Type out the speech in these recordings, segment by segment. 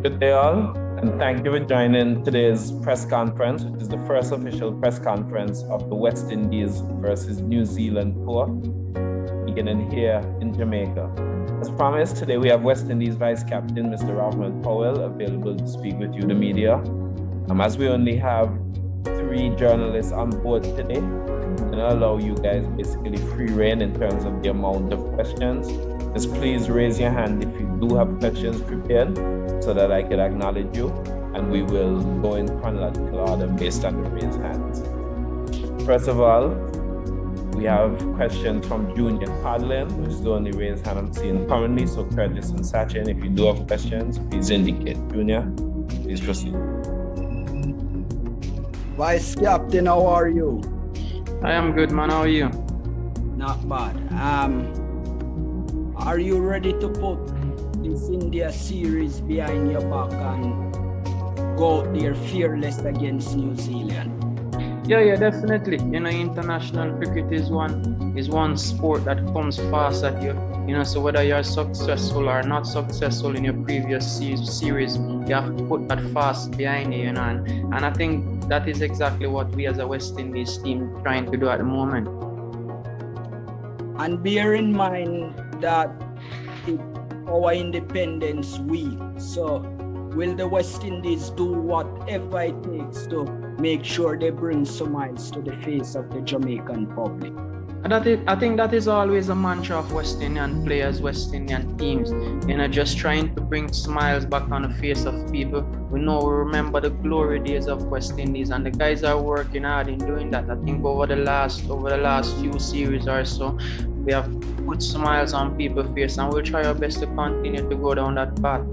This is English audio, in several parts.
Good day, all, and thank you for joining today's press conference, which is the first official press conference of the West Indies versus New Zealand tour, beginning here in Jamaica. As promised, today we have West Indies Vice Captain Mr. Rodman Powell available to speak with you, the media. As we only have 3 journalists on board today, I'm going to allow you guys basically free rein in terms of the amount of questions. Just please raise your hand if you do have questions prepared so that I can acknowledge you, and we will go in chronological order based on the raised hands. First of all, we have questions from Junior Codlin, which is the only raised hand I'm seeing currently. So Curtis and Sachin, if you do have questions, please indicate. Junior, please proceed. Vice Captain, how are you? I am good, man. How are you? Not bad. Are you ready to put this India series behind your back and go out there fearless against New Zealand? Yeah, definitely. International cricket is one sport that comes fast at you. So whether you're successful or not successful in your previous series, you have to put that fast behind you, and I think that is exactly what we as a West Indies team trying to do at the moment. And bear in mind that it's our Independence Week, so will the West Indies do whatever it takes to make sure they bring smiles to the face of the Jamaican public? I think that is always a mantra of West Indian players, West Indian teams, just trying to bring smiles back on the face of people. We remember the glory days of West Indies, and the guys are working hard in doing that. I think over the last few series or so, we have put smiles on people's face, and we'll try our best to continue to go down that path.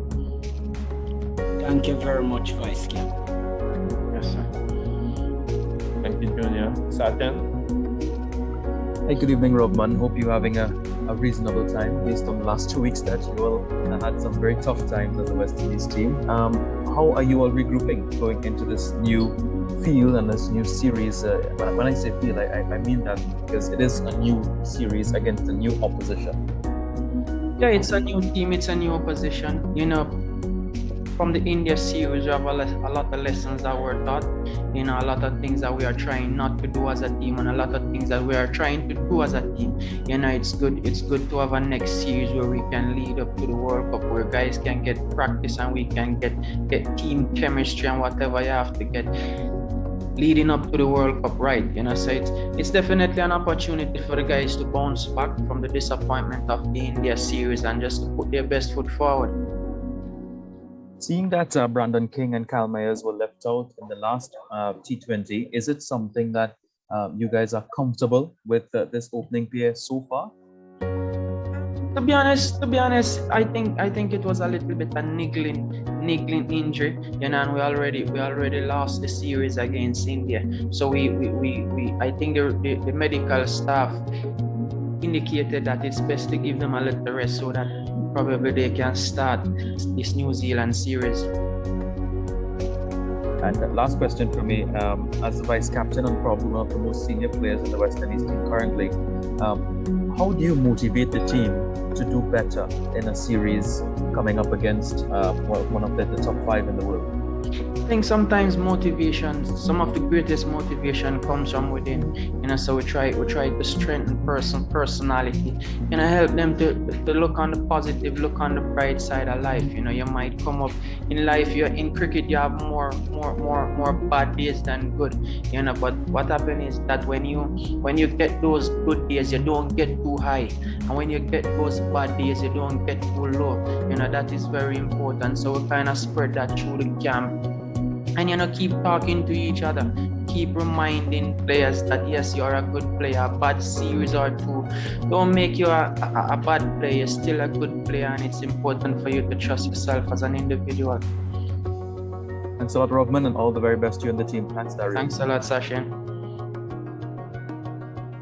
Thank you very much, Vice Captain. Yes, sir. Thank you, Junior. Sachin? Hey, good evening, Rodman. Hope you're having a reasonable time based on the last 2 weeks that you all had some very tough times as a West Indies team. How are you all regrouping going into this new field and this new series? When I say field, I mean that because it is a new series against a new opposition. Yeah, it's a new team, it's a new opposition. From the India series, we have a lot of lessons that were taught, a lot of things that we are trying not to do as a team, and a lot of things that we are trying to do as a team. It's good to have a next series where we can lead up to the World Cup, where guys can get practice and we can get team chemistry and whatever you have to get leading up to the World Cup, right? So it's definitely an opportunity for the guys to bounce back from the disappointment of the India series and just to put their best foot forward. Seeing that Brandon King and Kyle Myers were left out in the last T20, is it something that you guys are comfortable with this opening pair so far? To be honest, I think it was a little bit a niggling injury, and we already lost the series against India. So I think the medical staff indicated that it's best to give them a little rest so that probably they can start this New Zealand series. And last question for me, as the vice captain and probably one of the most senior players in the West Indies team currently, how do you motivate the team to do better in a series coming up against one of the top 5 in the world? I think sometimes some of the greatest motivation comes from within. So we try to strengthen personality. Help them to look on the positive, look on the bright side of life. You might come up in life. You're in cricket. You have more bad days than good. But what happens is that when you get those good days, you don't get too high, and when you get those bad days, you don't get too low. That is very important. So we kind of spread that through the camp. And keep talking to each other, keep reminding players that yes, you are a good player. A bad series or 2 don't make you a bad player. You're still a good player, and it's important for you to trust yourself as an individual. Thanks a lot, Rodman, and all the very best to you and the team. Thanks, Darryl. Thanks a lot, Sachin.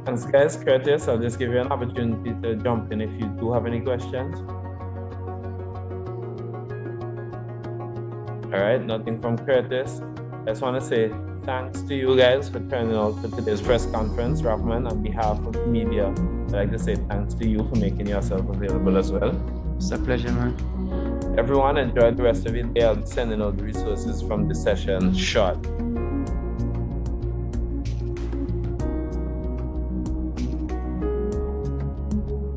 Thanks, guys. Curtis, I'll just give you an opportunity to jump in if you do have any questions. All right, nothing from Curtis. I just want to say thanks to you guys for turning out to today's press conference. Rodman, on behalf of the media, I'd like to say thanks to you for making yourself available as well. It's a pleasure, man. Everyone enjoy the rest of your day. I'll be sending out the resources from the session short.